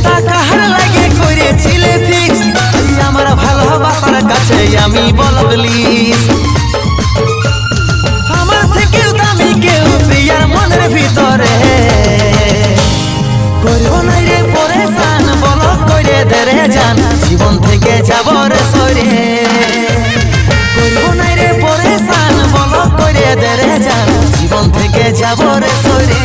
তা কাহার লাগে করেছিলে ফিক্স আমার ভালোবাসার কাছে আমি বল প্লিজ আমার থেকেও দামি কেউ প্রিয়ার মনের ভিতরে করবো না রে পরেশান বল করে দে রে জান জীবন থেকে যাব রে সরে করবো না রে পরেশান বল করে দে রে জান জীবন থেকে যাব রে সরে